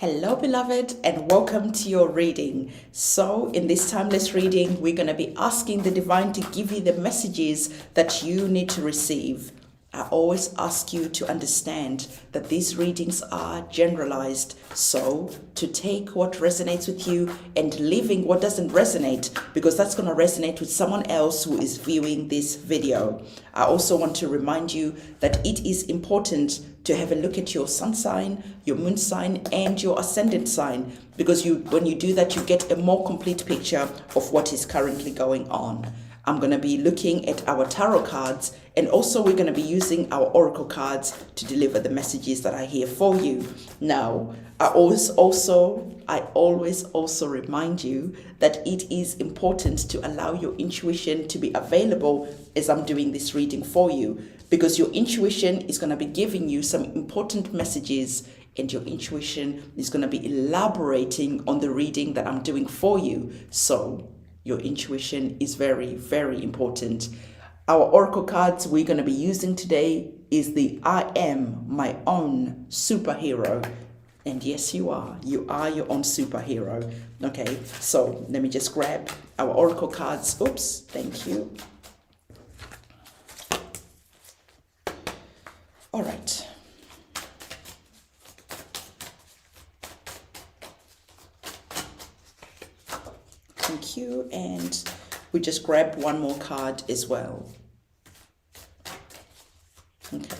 Hello, beloved, and welcome to your reading. So in this timeless reading, we're going to be asking the divine to give you the messages that you need to receive. I always ask you to understand that these readings are generalized. So to take what resonates with you and leaving what doesn't resonate, because that's going to resonate with someone else who is viewing this video. I also want to remind you that it is important to have a look at your sun sign, your moon sign, and your ascendant sign, because when you do that, you get a more complete picture of what is currently going on. I'm going to be looking at our tarot cards, and also we're going to be using our oracle cards to deliver the messages that are here for you. Now, I always also remind you that it is important to allow your intuition to be available as I'm doing this reading for you, because your intuition is going to be giving you some important messages, and your intuition is going to be elaborating on the reading that I'm doing for you. So your intuition is very, very important. Our oracle cards we're going to be using today is the I am my own superhero. And yes, you are your own superhero. Okay, so let me just grab our oracle cards. Oops, thank you. All right. Thank you. And we just grab one more card as well. Okay.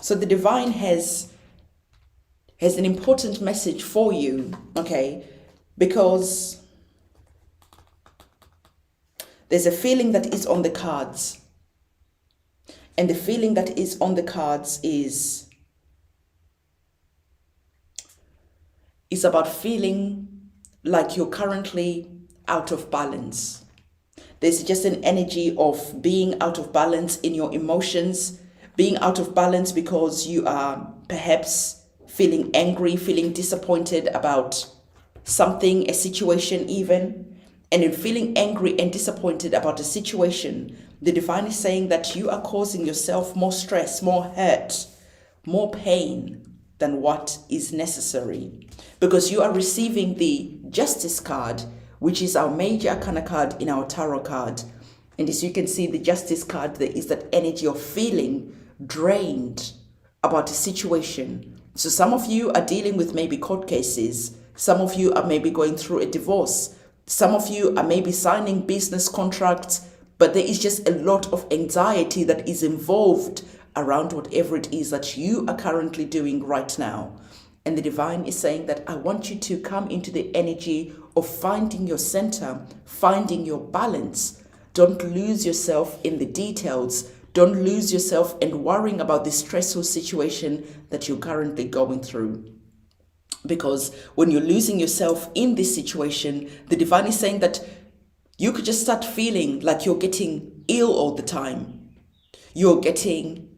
So the divine has an important message for you, okay? Because there's a feeling that is on the cards. And the feeling that is on the cards is about feeling like you're currently out of balance. There's just an energy of being out of balance in your emotions, being out of balance because you are perhaps feeling angry, feeling disappointed about something, a situation even. And in feeling angry and disappointed about a situation, the divine is saying that you are causing yourself more stress, more hurt, more pain than what is necessary, because you are receiving the Justice card, which is our major arcana card in our tarot card. And as you can see, the Justice card, there is that energy of feeling drained about a situation. So some of you are dealing with maybe court cases. Some of you are maybe going through a divorce. Some of you are maybe signing business contracts, but there is just a lot of anxiety that is involved around whatever it is that you are currently doing right now. And the divine is saying that I want you to come into the energy of finding your center, finding your balance. Don't lose yourself in the details. Don't lose yourself in worrying about the stressful situation that you're currently going through. Because when you're losing yourself in this situation, the divine is saying that you could just start feeling like you're getting ill all the time. You're getting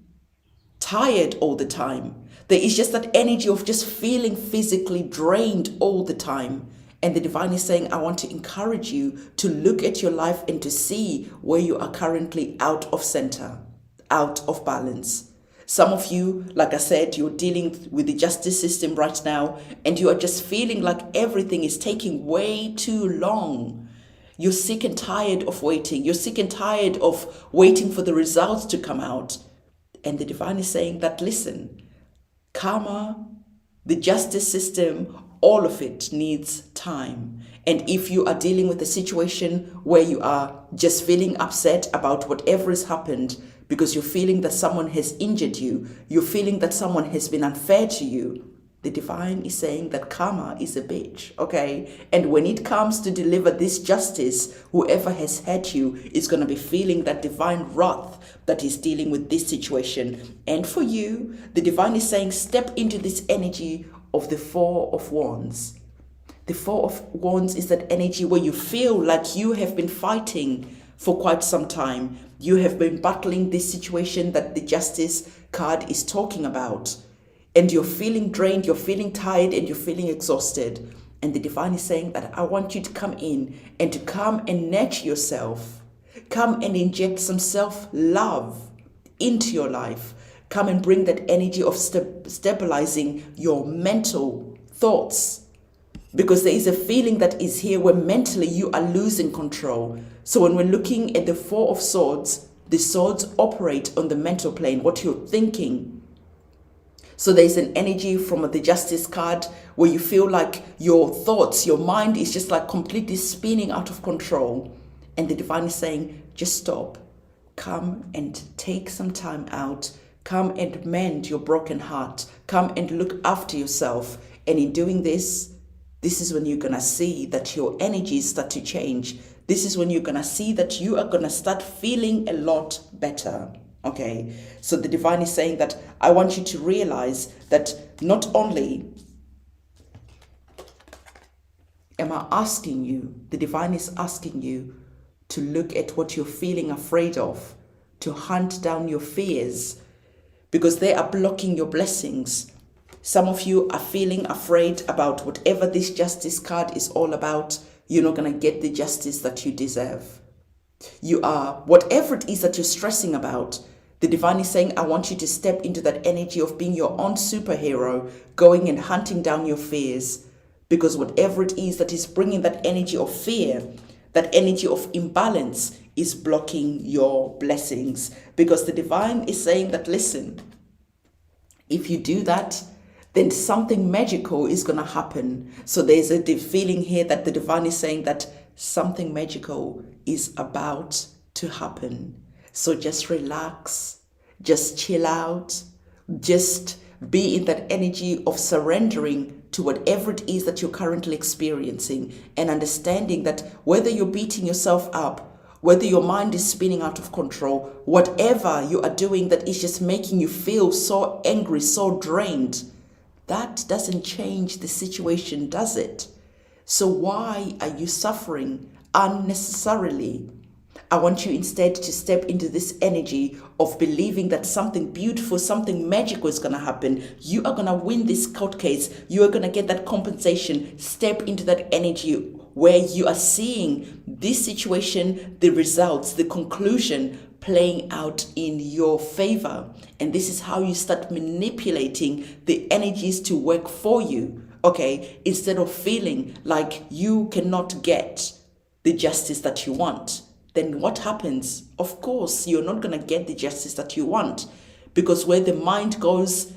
tired all the time. There is just that energy of just feeling physically drained all the time. And the divine is saying, I want to encourage you to look at your life and to see where you are currently out of center, out of balance. Some of you, like I said, you're dealing with the justice system right now, and you are just feeling like everything is taking way too long. You're sick and tired of waiting. You're sick and tired of waiting for the results to come out. And the divine is saying that, listen, karma, the justice system, all of it needs time. And if you are dealing with a situation where you are just feeling upset about whatever has happened, because you're feeling that someone has injured you, you're feeling that someone has been unfair to you, the divine is saying that karma is a bitch, okay? And when it comes to deliver this justice, whoever has hurt you is going to be feeling that divine wrath that is dealing with this situation. And for you, the divine is saying, step into this energy of the Four of Wands. The Four of Wands is that energy where you feel like you have been fighting for quite some time. You have been battling this situation that the Justice card is talking about. And you're feeling drained, you're feeling tired, and you're feeling exhausted. And the divine is saying that I want you to come in and to come and nurture yourself. Come and inject some self-love into your life. Come and bring that energy of stabilizing your mental, thoughts. Because there is a feeling that is here where mentally you are losing control. So when we're looking at the Four of Swords, the swords operate on the mental plane, what you're thinking. So there's an energy from the Justice card where you feel like your thoughts, your mind is just like completely spinning out of control. And the Divine is saying, just stop. Come and take some time out. Come and mend your broken heart. Come and look after yourself. And in doing this, this is when you're going to see that your energies start to change. This is when you're going to see that you are going to start feeling a lot better. Okay, so the Divine is saying that I want you to realize that not only am I asking you, the Divine is asking you to look at what you're feeling afraid of, to hunt down your fears, because they are blocking your blessings. Some of you are feeling afraid about whatever this Justice card is all about. You're not going to get the justice that you deserve. You are, whatever it is that you're stressing about, the Divine is saying, I want you to step into that energy of being your own superhero, going and hunting down your fears. Because whatever it is that is bringing that energy of fear, that energy of imbalance is blocking your blessings. Because the Divine is saying that, listen, if you do that, then something magical is going to happen. So there's a feeling here that the Divine is saying that something magical is about to happen. So just relax, just chill out, just be in that energy of surrendering to whatever it is that you're currently experiencing, and understanding that whether you're beating yourself up, whether your mind is spinning out of control, whatever you are doing that is just making you feel so angry, so drained, that doesn't change the situation, does it? So why are you suffering unnecessarily? I want you instead to step into this energy of believing that something beautiful, something magical is going to happen. You are going to win this court case. You are going to get that compensation. Step into that energy where you are seeing this situation, the results, the conclusion playing out in your favor. And this is how you start manipulating the energies to work for you. Okay, instead of feeling like you cannot get the justice that you want. Then what happens? Of course, you're not going to get the justice that you want, because where the mind goes,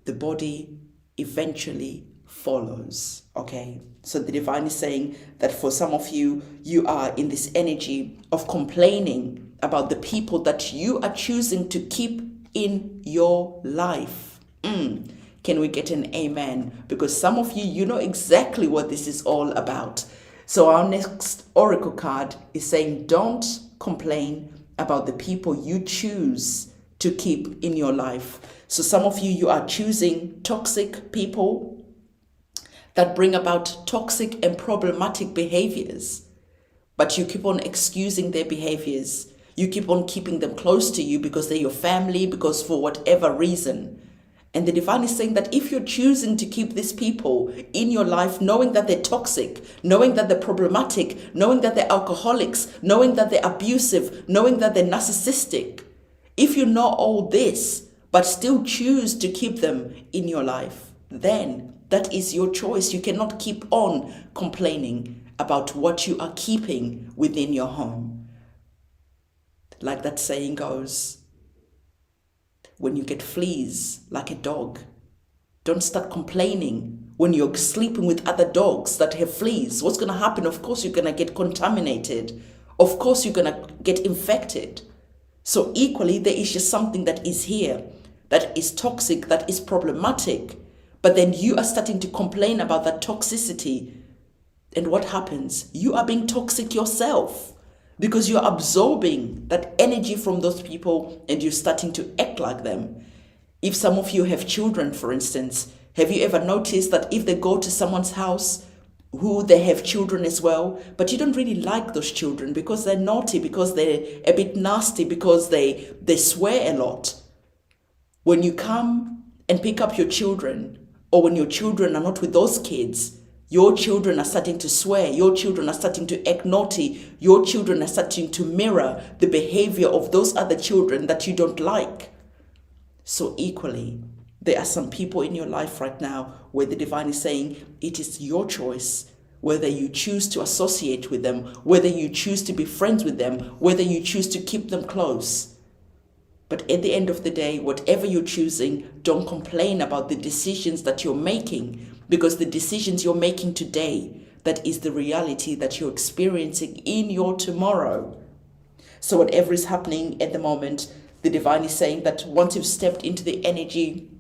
the body eventually follows. Okay, so the Divine is saying that for some of you, you are in this energy of complaining about the people that you are choosing to keep in your life. Can we get an amen? Because some of you, you know exactly what this is all about. So our next oracle card is saying, don't complain about the people you choose to keep in your life. So some of you, you are choosing toxic people that bring about toxic and problematic behaviors, but you keep on excusing their behaviors. You keep on keeping them close to you because they're your family, because for whatever reason. And the Divine is saying that if you're choosing to keep these people in your life, knowing that they're toxic, knowing that they're problematic, knowing that they're alcoholics, knowing that they're abusive, knowing that they're narcissistic, if you know all this, but still choose to keep them in your life, then that is your choice. You cannot keep on complaining about what you are keeping within your home. Like that saying goes, when you get fleas like a dog, don't start complaining when you're sleeping with other dogs that have fleas. What's going to happen? Of course, you're going to get contaminated. Of course, you're going to get infected. So equally, there is just something that is here, that is toxic, that is problematic. But then you are starting to complain about that toxicity. And what happens? You are being toxic yourself, because you're absorbing that energy from those people and you're starting to act like them. If some of you have children, for instance, have you ever noticed that if they go to someone's house who they have children as well, but you don't really like those children because they're naughty, because they're a bit nasty, because they swear a lot. When you come and pick up your children, or when your children are not with those kids, your children are starting to swear, your children are starting to act naughty, your children are starting to mirror the behavior of those other children that you don't like. So equally, There are some people in your life right now where the divine is saying it is your choice whether you choose to associate with them, whether you choose to be friends with them, whether you choose to keep them close. But at the end of the day, whatever you're choosing, don't complain about the decisions that you're making, because the decisions you're making today, that is the reality that you're experiencing in your tomorrow. So whatever is happening at the moment, the divine is saying that once you've stepped into the energy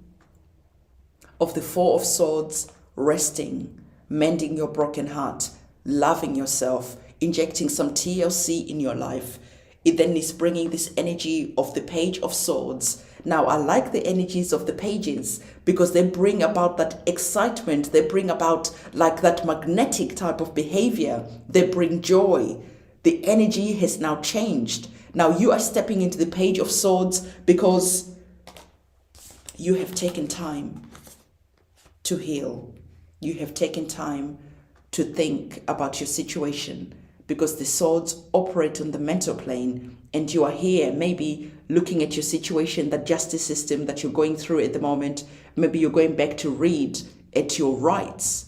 of the Four of Swords, resting, mending your broken heart, loving yourself, injecting some TLC in your life, it then is bringing this energy of the Page of Swords. Now, I like the energies of the pages because they bring about that excitement. They bring about like that magnetic type of behavior. They bring joy. The energy has now changed. Now you are stepping into the Page of Swords because you have taken time to heal. You have taken time to think about your situation, because the swords operate on the mental plane, and you are here maybe looking at your situation, that justice system that you're going through at the moment. Maybe you're going back to read at your rights.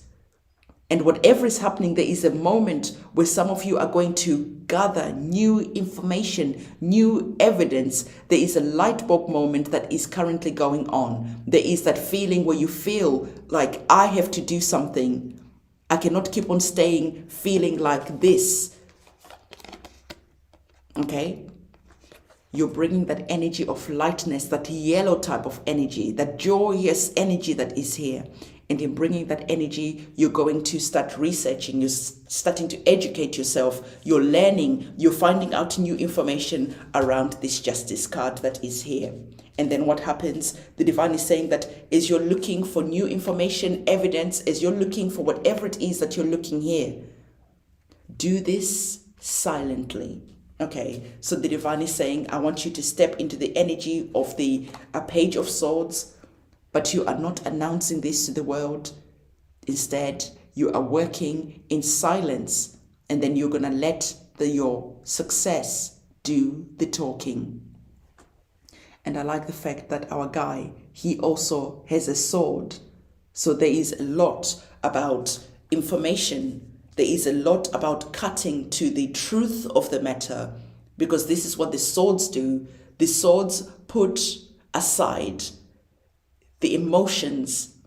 And whatever is happening, there is a moment where some of you are going to gather new information, new evidence. There is a light bulb moment that is currently going on. There is that feeling where you feel like, I have to do something. I cannot keep on staying feeling like this. Okay? You're bringing that energy of lightness, that yellow type of energy, that joyous energy that is here. And in bringing that energy, you're going to start researching, you're starting to educate yourself, you're learning, you're finding out new information around this justice card that is here. And then what happens? The divine is saying that as you're looking for new information, evidence, as you're looking for whatever it is that you're looking here, do this silently. Okay, so the divine is saying, I want you to step into the energy of the Page of Swords, but you are not announcing this to the world. Instead, you are working in silence, and then you're going to let your success do the talking. And I like the fact that our guy, he also has a sword. So there is a lot about information. There is a lot about cutting to the truth of the matter, because this is what the swords do. The swords put aside the emotions,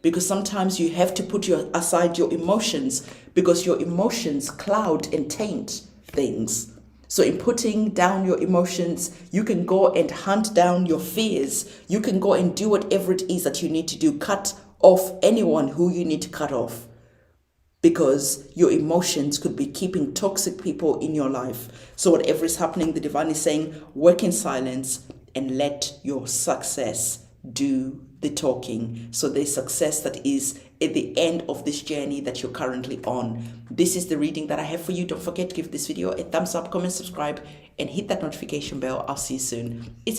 because sometimes you have to put aside your emotions, because your emotions cloud and taint things. So in putting down your emotions, you can go and hunt down your fears. You can go and do whatever it is that you need to do. Cut off anyone who you need to cut off, because your emotions could be keeping toxic people in your life. So whatever is happening, the divine is saying, work in silence and let your success do the talking. So there's success that is at the end of this journey that you're currently on. This is the reading that I have for you. Don't forget to give this video a thumbs up, comment, subscribe, and hit that notification bell. I'll see you soon.